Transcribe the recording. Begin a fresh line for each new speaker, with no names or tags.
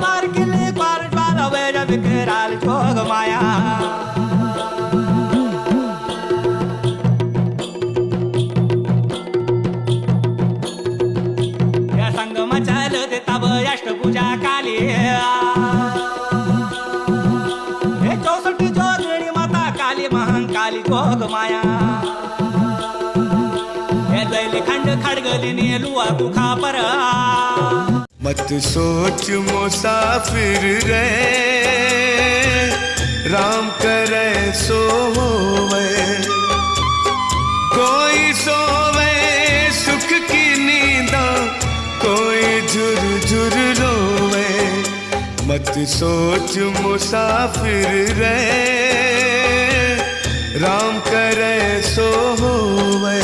मार्गिले पार ज्वाला veg विकराल जोग माया या संगम चालते तब अष्टभुजा काली हे 64 जोगणी माता काली महाकाली जोग माया हे दैली खंड खड़गलिनी लुआ दुखा पर
मत सोच मुसाफिर रे राम करे सो होवे कोई सोवे सुख की नींदा कोई झुर रोवे मत सोच मुसाफिर रे राम करे सो होवे